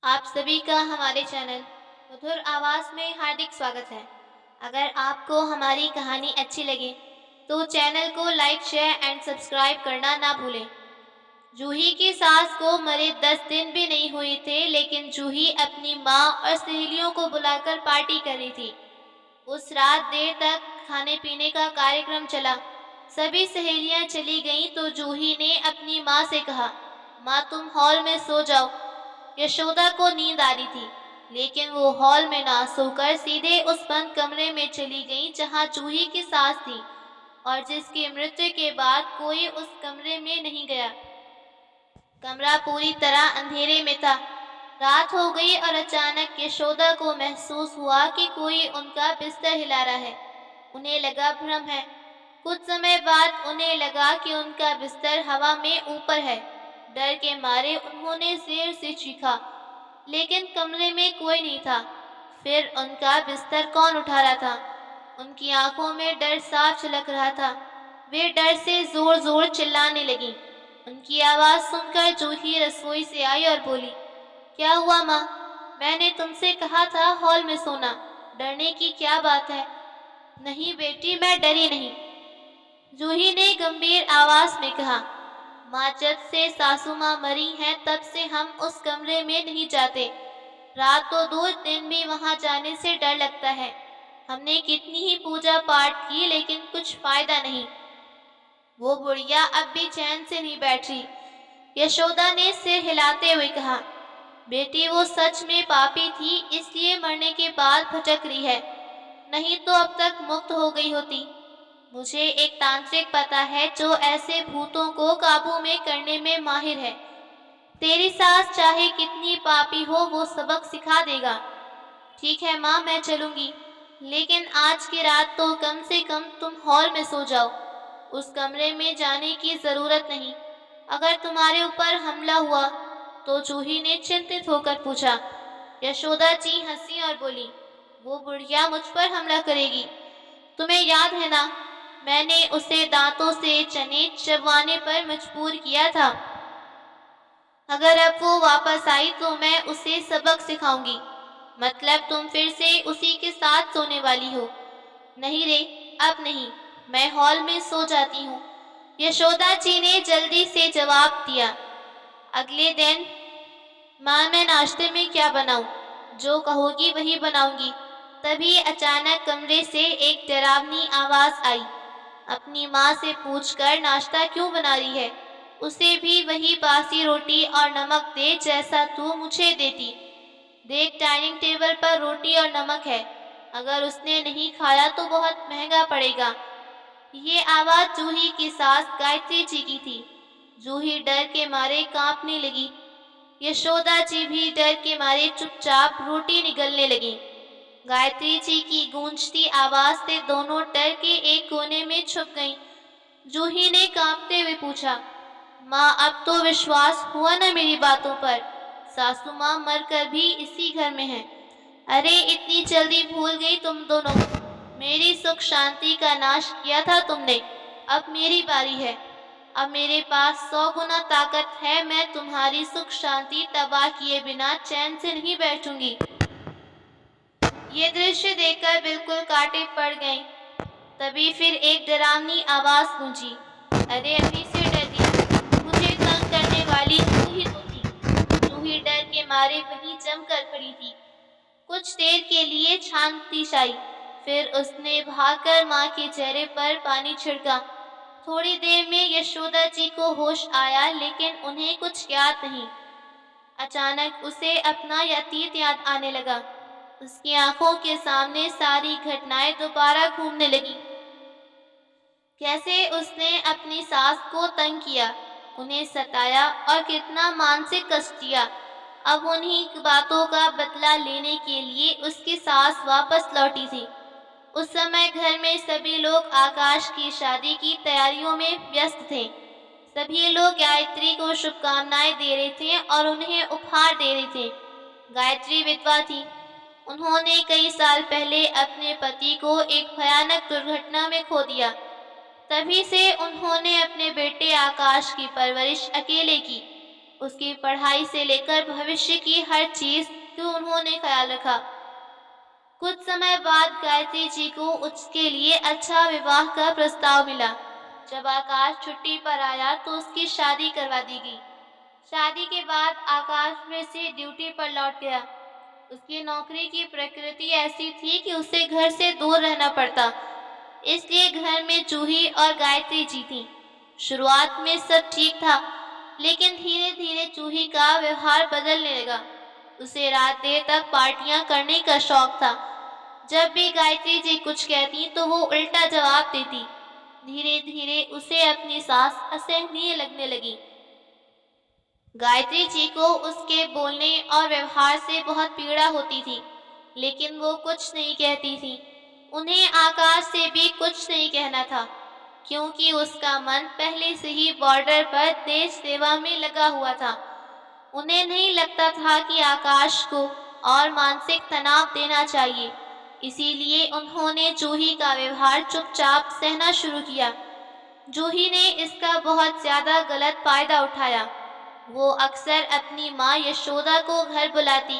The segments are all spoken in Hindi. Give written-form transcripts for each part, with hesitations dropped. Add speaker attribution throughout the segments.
Speaker 1: आप सभी का हमारे चैनल मधुर आवाज़ में हार्दिक स्वागत है। अगर आपको हमारी कहानी अच्छी लगे तो चैनल को लाइक शेयर एंड सब्सक्राइब करना ना भूलें। जूही की सास को मरे 10 दिन भी नहीं हुए थे, लेकिन जूही अपनी माँ और सहेलियों को बुलाकर पार्टी कर रही थी। उस रात देर तक खाने पीने का कार्यक्रम चला। सभी सहेलियां चली गईं तो जूही ने अपनी माँ से कहा, माँ तुम हॉल में सो जाओ। यशोदा को नींद आ रही थी, लेकिन वो हॉल में ना सोकर सीधे उस बंद कमरे में चली गई जहाँ जूही की सास थी और जिसकी मृत्यु के बाद कोई उस कमरे में नहीं गया। कमरा पूरी तरह अंधेरे में था। रात हो गई और अचानक यशोदा को महसूस हुआ कि कोई उनका बिस्तर हिला रहा है। उन्हें लगा भ्रम है। कुछ समय बाद उन्हें लगा कि उनका बिस्तर हवा में ऊपर है। डर के मारे उन्होंने जोर से चीखा, लेकिन कमरे में कोई नहीं था। फिर उनका बिस्तर कौन उठा रहा था? उनकी आंखों में डर साफ झलक रहा था। वे डर से जोर जोर चिल्लाने लगी। उनकी आवाज सुनकर जूही रसोई से आई और बोली, क्या हुआ माँ? मैंने तुमसे कहा था हॉल में सोना। डरने की क्या बात है? नहीं बेटी, मैं डरी नहीं, जूही ने गंभीर आवाज में कहा। माँ, जब से सासू माँ मरी हैं तब से हम उस कमरे में नहीं जाते। रात तो दूर, दिन भी वहां जाने से डर लगता है। हमने कितनी ही पूजा पाठ की, लेकिन कुछ फायदा नहीं। वो बुढ़िया अब भी चैन से नहीं बैठ रही। यशोदा ने सिर हिलाते हुए कहा, बेटी वो सच में पापी थी, इसलिए मरने के बाद भटक रही है, नहीं तो अब तक मुक्त हो गई होती। मुझे एक तांत्रिक पता है जो ऐसे भूतों को काबू में करने में माहिर है। तेरी सास चाहे कितनी पापी हो, वो सबक सिखा देगा। ठीक है माँ, मैं चलूंगी, लेकिन आज की रात तो कम से कम तुम हॉल में सो जाओ। उस कमरे में जाने की जरूरत नहीं। अगर तुम्हारे ऊपर हमला हुआ तो जूही ने चिंतित होकर पूछा। यशोदा जी हंसी और बोली, वो बुढ़िया मुझ पर हमला करेगी। तुम्हें याद है ना, मैंने उसे दांतों से चने चबवाने पर मजबूर किया था। अगर अब वो वापस आई तो मैं उसे सबक सिखाऊंगी। मतलब तुम फिर से उसी के साथ सोने वाली हो? नहीं रे, अब नहीं, मैं हॉल में सो जाती हूँ, यशोदा जी ने जल्दी से जवाब दिया। अगले दिन, माँ मैं नाश्ते में क्या बनाऊं? जो कहोगी वही बनाऊंगी। तभी अचानक कमरे से एक डरावनी आवाज आई। अपनी माँ से पूछकर नाश्ता क्यों बना रही है? उसे भी वही बासी रोटी और नमक दे जैसा तू मुझे देती। देख, डाइनिंग टेबल पर रोटी और नमक है। अगर उसने नहीं खाया तो बहुत महंगा पड़ेगा। ये आवाज जूही की सास गायत्री जी की थी। जूही डर के मारे कांपने लगी। यशोदा जी भी डर के मारे चुपचाप रोटी निगलने लगी। गायत्री जी की गूंजती आवाज से दोनों डर के एक कोने में छुप गईं। जूही ने कांपते हुए पूछा, माँ अब तो विश्वास हुआ ना मेरी बातों पर? सासू माँ मरकर भी इसी घर में है। अरे इतनी जल्दी भूल गई तुम दोनों? मेरी सुख शांति का नाश किया था तुमने। अब मेरी बारी है। अब मेरे पास 100 गुना ताकत है। मैं तुम्हारी सुख शांति तबाह किए बिना चैन से नहीं बैठूंगी। ये दृश्य देखकर बिल्कुल कांटे पड़ गए। तभी फिर एक डरावनी आवाज गूंजी। अरे अभी से डर गई, मुझे तंग करने वाली तू ही तो थी। जूही डर के मारे वहीं जमकर खड़ी थी। कुछ देर के लिए शांति छाई, फिर उसने भागकर माँ के चेहरे पर पानी छिड़का। थोड़ी देर में यशोदा जी को होश आया, लेकिन उन्हें कुछ याद नहीं। अचानक उसे अपना अतीत याद आने लगा। उसकी आंखों के सामने सारी घटनाएं दोबारा घूमने लगी। कैसे उसने अपनी सास को तंग किया, उन्हें सताया और कितना मानसिक कष्ट दिया। अब उन्हीं बातों का बदला लेने के लिए उसकी सास वापस लौटी थी। उस समय घर में सभी लोग आकाश की शादी की तैयारियों में व्यस्त थे। सभी लोग गायत्री को शुभकामनाएं दे रहे थे और उन्हें उपहार दे रहे थे। गायत्री विधवा थी। उन्होंने कई साल पहले अपने पति को एक भयानक दुर्घटना में खो दिया। तभी से उन्होंने अपने बेटे आकाश की परवरिश अकेले की। उसकी पढ़ाई से लेकर भविष्य की हर चीज का उन्होंने ख्याल रखा। कुछ समय बाद गायत्री जी को उसके लिए अच्छा विवाह का प्रस्ताव मिला। जब आकाश छुट्टी पर आया तो उसकी शादी करवा दी गई। शादी के बाद आकाश फिर से ड्यूटी पर लौट गया। उसकी नौकरी की प्रकृति ऐसी थी कि उसे घर से दूर रहना पड़ता, इसलिए घर में जूही और गायत्री जी थी। शुरुआत में सब ठीक था, लेकिन धीरे धीरे जूही का व्यवहार बदलने लगा। उसे रात देर तक पार्टियां करने का शौक था। जब भी गायत्री जी कुछ कहती तो वो उल्टा जवाब देती। धीरे धीरे उसे अपनी सास असहनीय लगने लगी। गायत्री जी को उसके बोलने और व्यवहार से बहुत पीड़ा होती थी, लेकिन वो कुछ नहीं कहती थी। उन्हें आकाश से भी कुछ नहीं कहना था, क्योंकि उसका मन पहले से ही बॉर्डर पर देश सेवा में लगा हुआ था। उन्हें नहीं लगता था कि आकाश को और मानसिक तनाव देना चाहिए, इसीलिए उन्होंने जूही का व्यवहार चुपचाप सहना शुरू किया। जूही ने इसका बहुत ज्यादा गलत फायदा उठाया। वो अक्सर अपनी माँ यशोदा को घर बुलाती।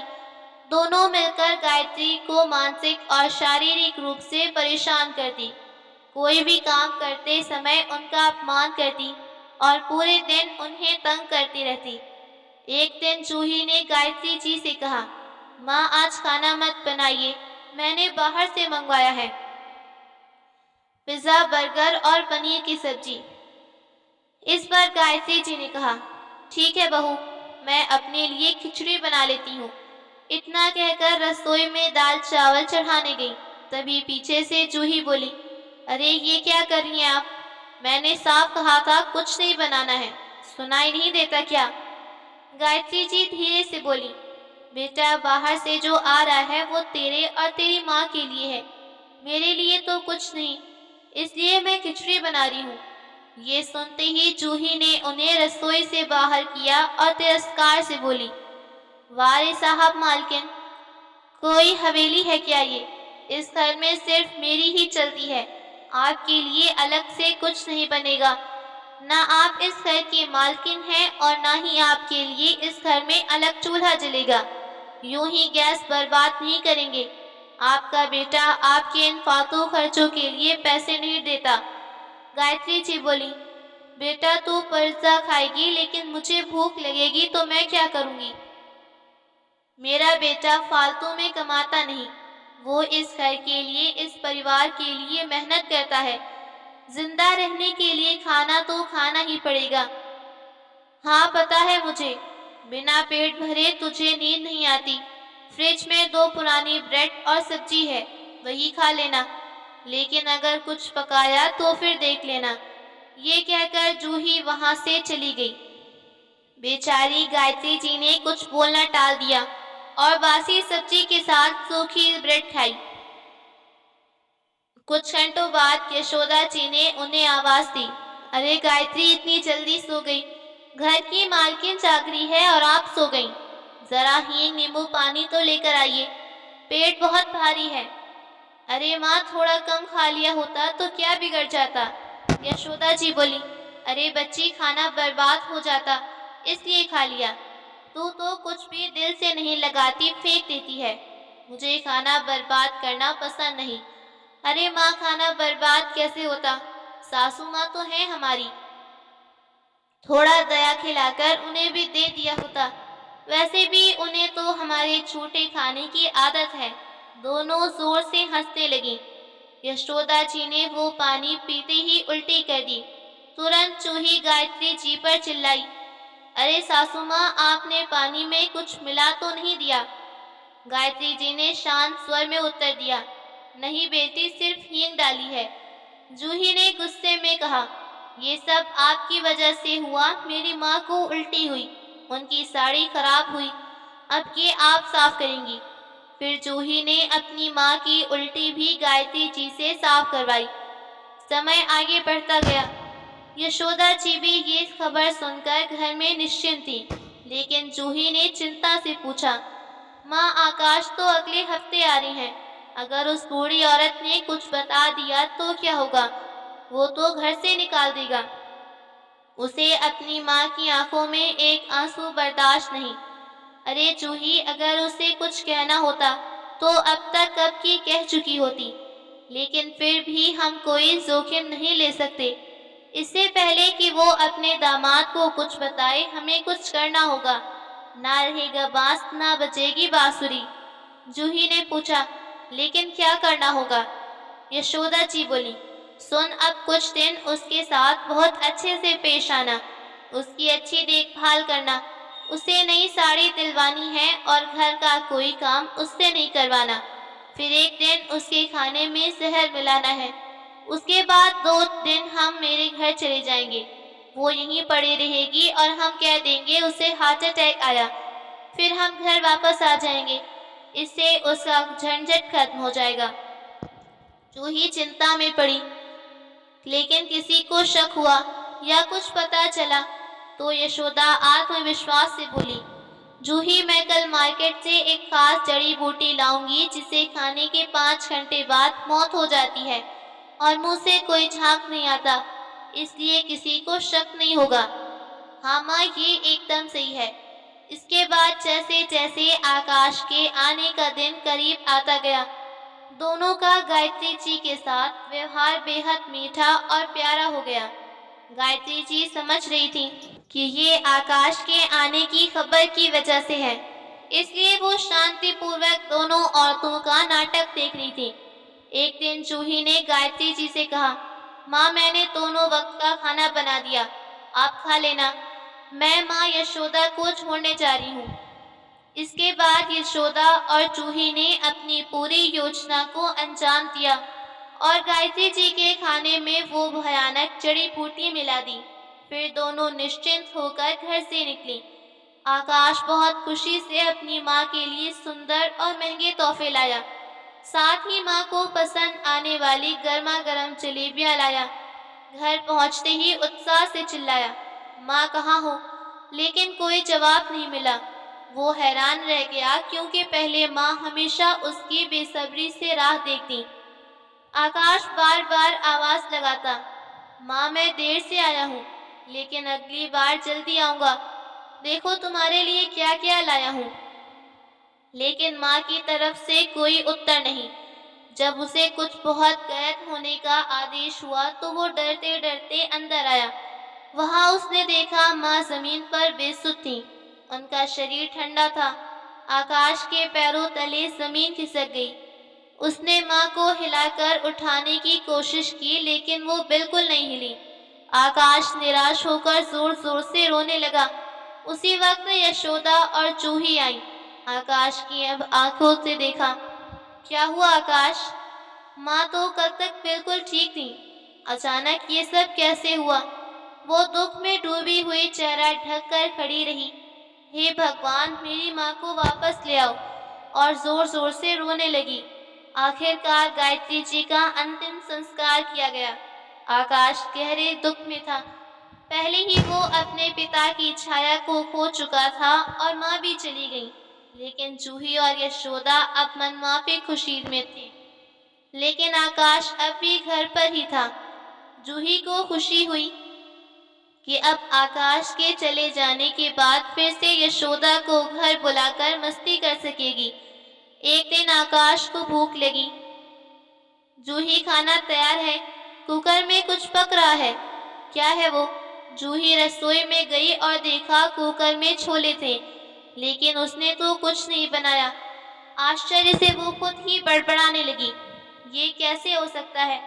Speaker 1: दोनों मिलकर गायत्री को मानसिक और शारीरिक रूप से परेशान करती। कोई भी काम करते समय उनका अपमान करती और पूरे दिन उन्हें तंग करती रहती। एक दिन जूही ने गायत्री जी से कहा, माँ आज खाना मत बनाइए, मैंने बाहर से मंगवाया है, पिज्जा, बर्गर और पनीर की सब्जी। इस पर गायत्री जी ने कहा, ठीक है बहू, मैं अपने लिए खिचड़ी बना लेती हूँ। इतना कहकर रसोई में दाल चावल चढ़ाने गई। तभी पीछे से जूही बोली, अरे ये क्या कर रही हैं आप? मैंने साफ कहा था कुछ नहीं बनाना है, सुनाई नहीं देता क्या? गायत्री जी धीरे से बोली, बेटा बाहर से जो आ रहा है वो तेरे और तेरी माँ के लिए है, मेरे लिए तो कुछ नहीं, इसलिए मैं खिचड़ी बना रही हूँ। ये सुनते ही जूही ने उन्हें रसोई से बाहर किया और तिरस्कार से बोली, वारे साहब मालकिन, कोई हवेली है क्या ये? इस घर में सिर्फ मेरी ही चलती है, आपके लिए अलग से कुछ नहीं बनेगा। ना आप इस घर की मालकिन हैं और ना ही आपके लिए इस घर में अलग चूल्हा जलेगा। यूं ही गैस बर्बाद नहीं करेंगे। आपका बेटा आपके इन फालतू खर्चों के लिए पैसे नहीं देता। गायत्री जी बोली, बेटा तू पिज्जा खाएगी, लेकिन मुझे भूख लगेगी तो मैं क्या करूंगी? मेरा बेटा फालतू में कमाता नहीं, वो इस घर के लिए, इस परिवार के लिए मेहनत करता है। जिंदा रहने के लिए खाना तो खाना ही पड़ेगा। हाँ पता है मुझे, बिना पेट भरे तुझे नींद नहीं आती। फ्रिज में 2 पुरानी ब्रेड और सब्जी है, वही खा लेना, लेकिन अगर कुछ पकाया तो फिर देख लेना। ये कहकर जूही वहां से चली गई। बेचारी गायत्री जी ने कुछ बोलना टाल दिया और बासी सब्जी के साथ सूखी ब्रेड खाई। कुछ घंटों बाद यशोदा जी ने उन्हें आवाज दी, अरे गायत्री इतनी जल्दी सो गई? घर की मालकिन जाग रही है और आप सो गई। जरा हींग नींबू पानी तो लेकर आइए, पेट बहुत भारी है। अरे माँ थोड़ा कम खा लिया होता तो क्या बिगड़ जाता? यशोदा जी बोली, अरे बच्ची खाना बर्बाद हो जाता इसलिए खा लिया। तू तो कुछ भी दिल से नहीं लगाती, फेंक देती है। मुझे खाना बर्बाद करना पसंद नहीं। अरे माँ खाना बर्बाद कैसे होता? सासू माँ तो है हमारी, थोड़ा दया खिलाकर उन्हें भी दे दिया होता। वैसे भी उन्हें तो हमारे छूटे खाने की आदत है। दोनों जोर से हंसने लगी। यशोदा जी ने वो पानी पीते ही उल्टी कर दी। तुरंत जूही गायत्री जी पर चिल्लाई, अरे सासू माँ आपने पानी में कुछ मिला तो नहीं दिया? गायत्री जी ने शांत स्वर में उत्तर दिया, नहीं बेटी, सिर्फ हींग डाली है। जूही ने गुस्से में कहा, ये सब आपकी वजह से हुआ। मेरी माँ को उल्टी हुई, उनकी साड़ी खराब हुई, अब ये आप साफ करेंगी। फिर जूही ने अपनी माँ की उल्टी भी गायत्री जी से साफ करवाई। समय आगे बढ़ता गया। यशोदा जी भी ये खबर सुनकर घर में निश्चिंत थी, लेकिन जूही ने चिंता से पूछा, माँ आकाश तो अगले हफ्ते आ रही हैं, अगर उस बूढ़ी औरत ने कुछ बता दिया तो क्या होगा? वो तो घर से निकाल देगा। उसे अपनी माँ की आंखों में एक आंसू बर्दाश्त नहीं। अरे जूही, अगर उसे कुछ कहना होता तो अब तक कब की कह चुकी होती, लेकिन फिर भी हम कोई जोखिम नहीं ले सकते। इससे पहले कि वो अपने दामाद को कुछ बताए, हमें कुछ करना होगा। ना रहेगा बांस, ना बजेगी बांसुरी। जूही ने पूछा, लेकिन क्या करना होगा? यशोदा जी बोली, सुन, अब कुछ दिन उसके साथ बहुत अच्छे से पेश आना, उसकी अच्छी देखभाल करना। उसे नई साड़ी दिलवानी है और घर का कोई काम उससे नहीं करवाना। फिर एक दिन उसके खाने में जहर मिलाना है। उसके बाद 2 दिन हम मेरे घर चले जाएंगे। वो यहीं पड़ी रहेगी और हम कह देंगे उसे हार्ट अटैक आया। फिर हम घर वापस आ जाएंगे। इससे उसका झंझट खत्म हो जाएगा। जूही चिंता में पड़ी, लेकिन किसी को शक हुआ या कुछ पता चला तो यशोदा आत्मविश्वास से बोली, जूही, मैं कल मार्केट से एक खास जड़ी बूटी लाऊंगी जिसे खाने के 5 घंटे बाद मौत हो जाती है और मुंह से कोई झाग नहीं आता, इसलिए किसी को शक नहीं होगा। हाँ माँ, ये एकदम सही है। इसके बाद जैसे जैसे आकाश के आने का दिन करीब आता गया, दोनों का गायत्री जी के साथ व्यवहार बेहद मीठा और प्यारा हो गया। गायत्री जी समझ रही थी कि ये आकाश के आने की खबर की वजह से है, इसलिए वो शांतिपूर्वक दोनों औरतों का नाटक देख रही थी। एक दिन जूही ने गायत्री जी से कहा, माँ, मैंने दोनों वक्त का खाना बना दिया, आप खा लेना। मैं माँ यशोदा को छोड़ने जा रही हूँ। इसके बाद यशोदा और जूही ने अपनी पूरी योजना को अंजाम दिया और गायत्री जी के खाने में वो भयानक जड़ी बूटी मिला दी। फिर दोनों निश्चिंत होकर घर से निकली। आकाश बहुत खुशी से अपनी माँ के लिए सुंदर और महंगे तोहफे लाया। साथ ही माँ को पसंद आने वाली गर्मा गर्म जलेबियाँ लाया। घर पहुँचते ही उत्साह से चिल्लाया, माँ कहाँ हो? लेकिन कोई जवाब नहीं मिला। वो हैरान रह गया, क्योंकि पहले माँ हमेशा उसकी बेसब्री से राह देखती। आकाश बार बार आवाज लगाता, माँ, मैं देर से आया हूँ, लेकिन अगली बार जल्दी आऊँगा। देखो तुम्हारे लिए क्या क्या लाया हूँ। लेकिन माँ की तरफ से कोई उत्तर नहीं। जब उसे कुछ बहुत गलत होने का आदेश हुआ तो वो डरते डरते अंदर आया। वहाँ उसने देखा माँ जमीन पर बेसुध थी। उनका शरीर ठंडा था। आकाश के पैरों तले जमीन खिसक गई। उसने माँ को हिलाकर उठाने की कोशिश की, लेकिन वो बिल्कुल नहीं हिली। आकाश निराश होकर जोर जोर से रोने लगा। उसी वक्त यशोदा और जूही आई। आकाश की अब आंखों से देखा। क्या हुआ आकाश? माँ तो कल तक बिल्कुल ठीक थी, अचानक ये सब कैसे हुआ? वो दुख में डूबी हुई चेहरा ढककर खड़ी रही। हे भगवान, मेरी माँ को वापस ले आओ, और जोर जोर से रोने लगी। आखिरकार गायत्री जी का अंतिम संस्कार किया गया। आकाश गहरे दुख में था। पहले ही वो अपने पिता की छाया को खो चुका था और माँ भी चली गई। लेकिन जूही और यशोदा अब मनमाफी खुशी में थे। लेकिन आकाश अब भी घर पर ही था। जूही को खुशी हुई कि अब आकाश के चले जाने के बाद फिर से यशोदा को घर बुलाकर मस्ती कर सकेगी। एक दिन आकाश को भूख लगी। जूही, खाना तैयार है, कुकर में कुछ पक रहा है। क्या है वो? जूही रसोई में गई और देखा कुकर में छोले थे, लेकिन उसने तो कुछ नहीं बनाया। आश्चर्य से वो खुद ही बड़बड़ाने लगी, ये कैसे हो सकता है?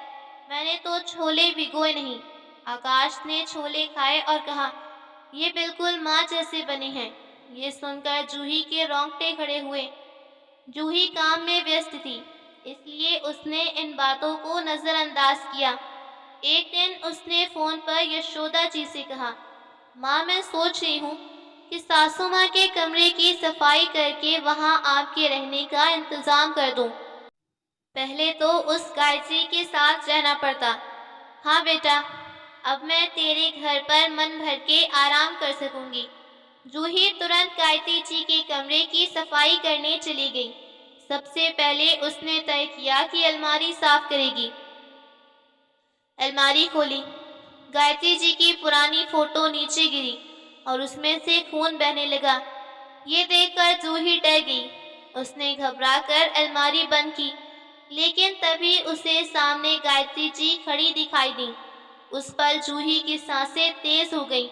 Speaker 1: मैंने तो छोले भिगोए नहीं। आकाश ने छोले खाए और कहा, ये बिल्कुल माँ जैसे बने हैं। ये सुनकर जूही के रोंगटे खड़े हुए। जूही काम में व्यस्त थी, इसलिए उसने इन बातों को नजरअंदाज किया। एक दिन उसने फोन पर यशोदा जी से कहा, माँ, मैं सोच रही हूँ कि सासू माँ के कमरे की सफाई करके वहाँ आपके रहने का इंतजाम कर दूँ। पहले तो उस गायत्री के साथ रहना पड़ता। हाँ बेटा, अब मैं तेरे घर पर मन भर के आराम कर सकूंगी। जूही तुरंत गायत्री जी के कमरे की सफाई करने चली गई। सबसे पहले उसने तय किया कि अलमारी साफ करेगी। अलमारी खोली। गायत्री जी की पुरानी फोटो नीचे गिरी और उसमें से खून बहने लगा। ये देखकर जूही डर गई। उसने घबराकर अलमारी बंद की, लेकिन तभी उसे सामने गायत्री जी खड़ी दिखाई दी। उस पल जूही की सांसें तेज हो गईं।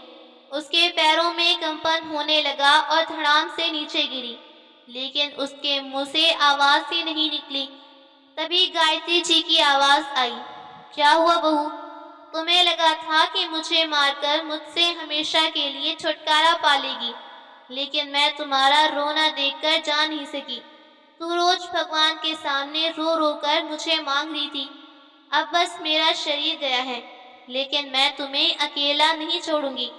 Speaker 1: उसके पैरों में कंपन होने लगा और धड़ाम से नीचे गिरी, लेकिन उसके मुंह से आवाज ही नहीं निकली। तभी गायत्री जी की आवाज आई, क्या हुआ बहू? तुम्हें लगा था कि मुझे मारकर मुझसे हमेशा के लिए छुटकारा पा लेगी, लेकिन मैं तुम्हारा रोना देखकर जा नहीं सकी। तू रोज भगवान के सामने रो रो कर मुझे मांग रही थी। अब बस मेरा शरीर गया है, लेकिन मैं तुम्हें अकेला नहीं छोड़ूंगी।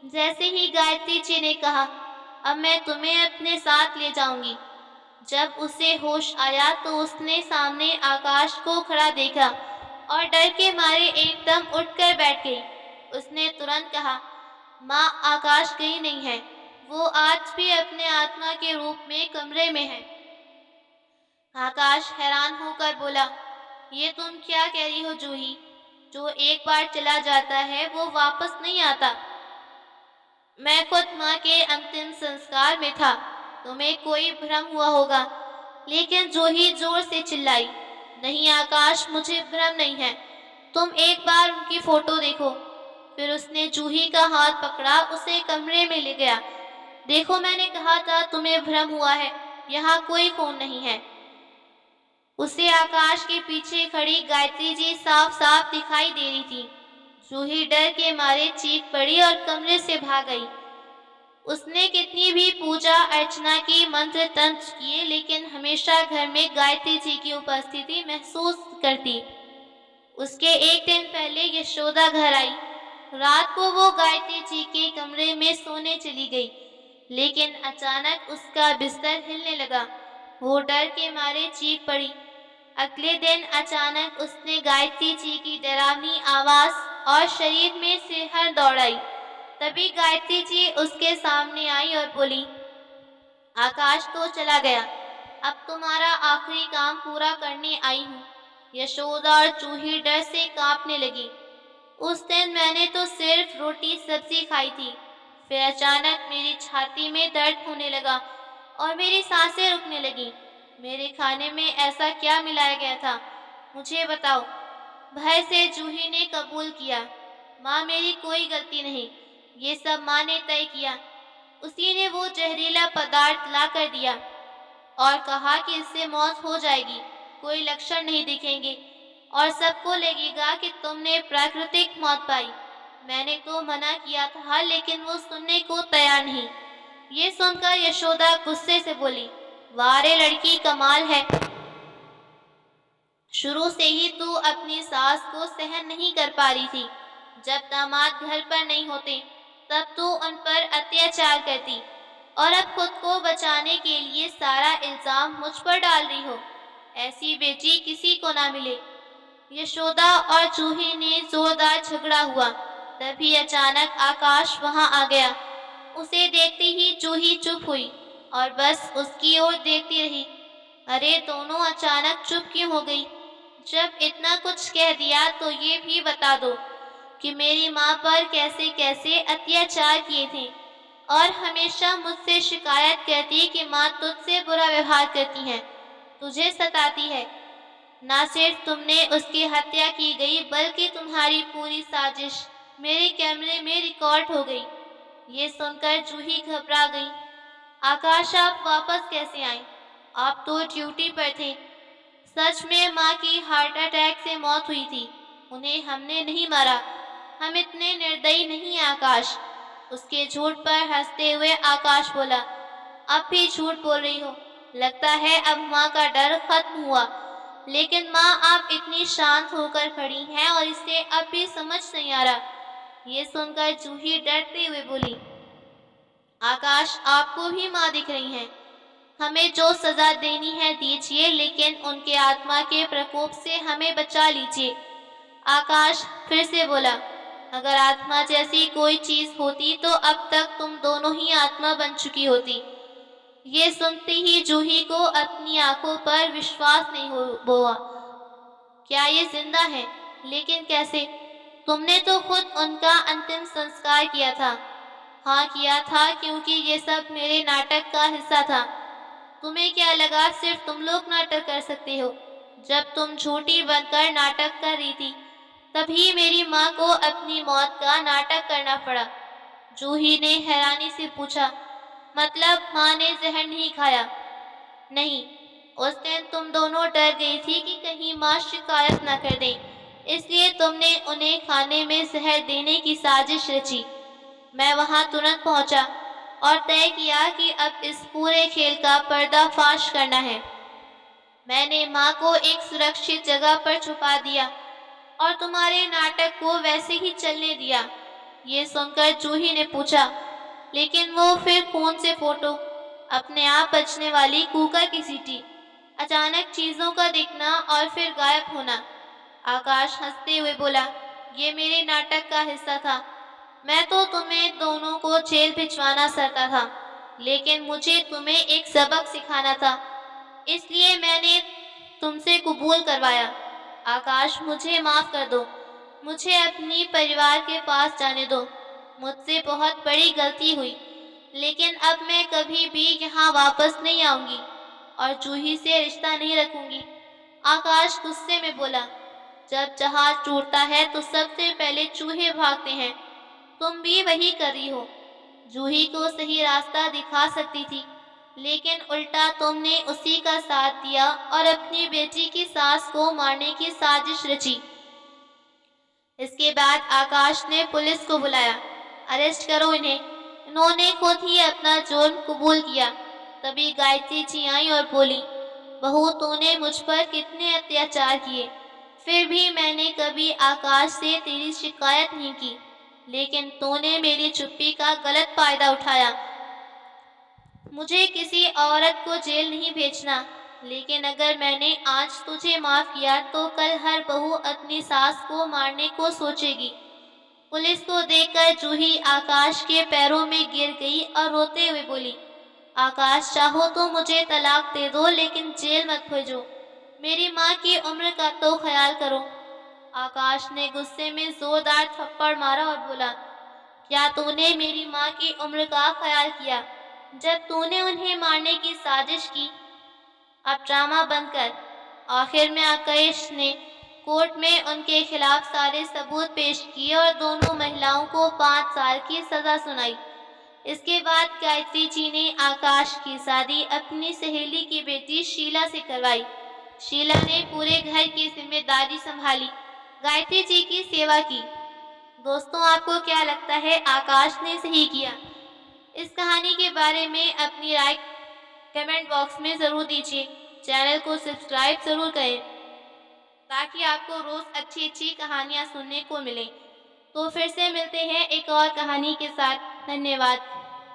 Speaker 1: जैसे ही गायत्री जी ने कहा, अब मैं तुम्हें अपने साथ ले जाऊंगी। जब उसे होश आया तो उसने सामने आकाश को खड़ा देखा और डर के मारे एकदम उठकर बैठ गई। उसने तुरंत कहा, माँ, आकाश कहीं नहीं है। वो आज भी अपने आत्मा के रूप में कमरे में है। आकाश हैरान होकर बोला, ये तुम क्या कह रही हो जूही? जो एक बार चला जाता है वो वापस नहीं आता। मैं खुद माँ के अंतिम संस्कार में था। तुम्हें कोई भ्रम हुआ होगा। लेकिन जूही जोर से चिल्लाई, नहीं आकाश, मुझे भ्रम नहीं है। तुम एक बार उनकी फोटो देखो। फिर उसने जूही का हाथ पकड़ा, उसे कमरे में ले गया। देखो, मैंने कहा था तुम्हें भ्रम हुआ है। यहाँ कोई खून नहीं है। उसे आकाश के पीछे खड़ी गायत्री जी साफ साफ दिखाई दे रही थी। जूही डर के मारे चीख पड़ी और कमरे से भाग गई। उसने कितनी भी पूजा अर्चना की, मंत्र तंत्र किए, लेकिन हमेशा घर में गायत्री जी की उपस्थिति महसूस करती। उसके एक दिन पहले यशोदा घर आई। रात को वो गायत्री जी के कमरे में सोने चली गई, लेकिन अचानक उसका बिस्तर हिलने लगा। वो डर के मारे चीख पड़ी। अगले दिन अचानक उसने गायत्री जी की डरावनी आवाज और शरीर में सिरहर दौड़ाई। तभी गायत्री जी उसके सामने आई और बोली, आकाश तो चला गया, अब तुम्हारा आखिरी काम पूरा करने आई हूँ। यशोदा और जूही डर से कांपने लगी। उस दिन मैंने तो सिर्फ रोटी सब्जी खाई थी। फिर अचानक मेरी छाती में दर्द होने लगा और मेरी सांसें रुकने लगी। मेरे खाने में ऐसा क्या मिलाया गया था, मुझे बताओ। भय से जूही ने कबूल किया, माँ, मेरी कोई गलती नहीं। ये सब माँ ने तय किया। उसी ने वो जहरीला पदार्थ ला कर दिया और कहा कि इससे मौत हो जाएगी, कोई लक्षण नहीं दिखेंगे और सबको लगेगा कि तुमने प्राकृतिक मौत पाई। मैंने तो मना किया था, लेकिन वो सुनने को तैयार नहीं। ये सुनकर यशोदा गुस्से से बोली, वाह रे लड़की, कमाल है। शुरू से ही तू अपनी सास को सहन नहीं कर पा रही थी। जब दामाद घर पर नहीं होते तब तू उन पर अत्याचार करती, और अब खुद को बचाने के लिए सारा इल्जाम मुझ पर डाल रही हो। ऐसी बेटी किसी को ना मिले। यशोदा और जूही ने जोरदार झगड़ा हुआ। तभी अचानक आकाश वहां आ गया। उसे देखते ही जूही चुप हुई और बस उसकी ओर देखती रही। अरे, दोनों अचानक चुप क्यों हो गई? जब इतना कुछ कह दिया तो ये भी बता दो कि मेरी माँ पर कैसे कैसे अत्याचार किए थे, और हमेशा मुझसे शिकायत करती कि माँ तुझसे बुरा व्यवहार करती है, तुझे सताती है। ना सिर्फ तुमने उसकी हत्या की गई, बल्कि तुम्हारी पूरी साजिश मेरे कैमरे में रिकॉर्ड हो गई। ये सुनकर जूही घबरा गई। आकाश, आप वापस कैसे आए? आप तो ड्यूटी पर थे। सच में माँ की हार्ट अटैक से मौत हुई थी। उन्हें हमने नहीं मारा। हम इतने निर्दयी नहीं हैं आकाश। उसके झूठ पर हंसते हुए आकाश बोला, अब भी झूठ बोल रही हो। लगता है अब माँ का डर खत्म हुआ। लेकिन माँ, आप इतनी शांत होकर खड़ी हैं और इसे अब भी समझ नहीं आ रहा। ये सुनकर जूही डरते हुए बोली, आकाश, आपको भी माँ दिख रही हैं। हमें जो सजा देनी है दीजिए, लेकिन उनके आत्मा के प्रकोप से हमें बचा लीजिए। आकाश फिर से बोला, अगर आत्मा जैसी कोई चीज होती तो अब तक तुम दोनों ही आत्मा बन चुकी होती। ये सुनते ही जूही को अपनी आंखों पर विश्वास नहीं हुआ। क्या ये जिंदा है? लेकिन कैसे? तुमने तो खुद उनका अंतिम संस्कार किया था। हाँ किया था, क्योंकि ये सब मेरे नाटक का हिस्सा था। तुम्हें क्या लगा सिर्फ तुम लोग नाटक कर सकते हो? जब तुम झूठी बनकर नाटक कर रही थी, तभी मेरी माँ को अपनी मौत का नाटक करना पड़ा। जूही ने हैरानी से पूछा, मतलब माँ ने जहर नहीं खाया? नहीं, उस दिन तुम दोनों डर गई थी कि कहीं माँ शिकायत न कर दें, इसलिए तुमने उन्हें खाने में जहर देने की साजिश रची। मैं वहां तुरंत पहुंचा और तय किया कि अब इस पूरे खेल का पर्दाफाश करना है। मैंने माँ को एक सुरक्षित जगह पर छुपा दिया और तुम्हारे नाटक को वैसे ही चलने दिया। ये सुनकर जूही ने पूछा, लेकिन वो फिर फोन से फोटो, अपने आप बजने वाली कुकर की सीटी, अचानक चीजों का दिखना और फिर गायब होना। आकाश हंसते हुए बोला, ये मेरे नाटक का हिस्सा था। मैं तो तुम्हें दोनों को जेल भिजवाना चाहता था, लेकिन मुझे तुम्हें एक सबक सिखाना था, इसलिए मैंने तुमसे कबूल करवाया। आकाश, मुझे माफ कर दो। मुझे अपनी परिवार के पास जाने दो। मुझसे बहुत बड़ी गलती हुई, लेकिन अब मैं कभी भी यहाँ वापस नहीं आऊंगी और जूही से रिश्ता नहीं रखूंगी। आकाश गुस्से में बोला, जब जहाज टूटता है तो सबसे पहले चूहे भागते हैं। तुम भी वही कर रही हो। जूही को सही रास्ता दिखा सकती थी, लेकिन उल्टा तुमने उसी का साथ दिया और अपनी बेटी की सास को मारने की साजिश रची। इसके बाद आकाश ने पुलिस को बुलाया। अरेस्ट करो इन्हें। इन्होंने खुद ही अपना जुर्म कबूल किया। तभी गायत्री जी आई और बोली, बहू, तूने मुझ पर कितने अत्याचार किए, फिर भी मैंने कभी आकाश से तेरी शिकायत नहीं की, लेकिन तूने मेरी चुप्पी का गलत फायदा उठाया। मुझे किसी औरत को जेल नहीं भेजना, लेकिन अगर मैंने आज तुझे माफ किया तो कल हर बहू अपनी सास को मारने को सोचेगी। पुलिस को देखकर जूही आकाश के पैरों में गिर गई और रोते हुए बोली, आकाश, चाहो तो मुझे तलाक दे दो, लेकिन जेल मत भेजो। मेरी माँ की उम्र का तो ख्याल करो। आकाश ने गुस्से में जोरदार थप्पड़ मारा और बोला, क्या तूने मेरी माँ की उम्र का ख्याल किया जब तूने उन्हें मारने की साजिश की? अब ड्रामा बंद कर। आखिर में आकाश ने कोर्ट में उनके खिलाफ सारे सबूत पेश किए और दोनों महिलाओं को 5 साल की सजा सुनाई। इसके बाद गायत्री जी ने आकाश की शादी अपनी सहेली की बेटी शीला से करवाई। शीला ने पूरे घर की जिम्मेदारी संभाली, गायत्री जी की सेवा की। दोस्तों, आपको क्या लगता है, आकाश ने सही किया? इस कहानी के बारे में अपनी राय कमेंट बॉक्स में ज़रूर दीजिए। चैनल को सब्सक्राइब ज़रूर करें ताकि आपको रोज़ अच्छी अच्छी कहानियाँ सुनने को मिलें। तो फिर से मिलते हैं एक और कहानी के साथ। धन्यवाद।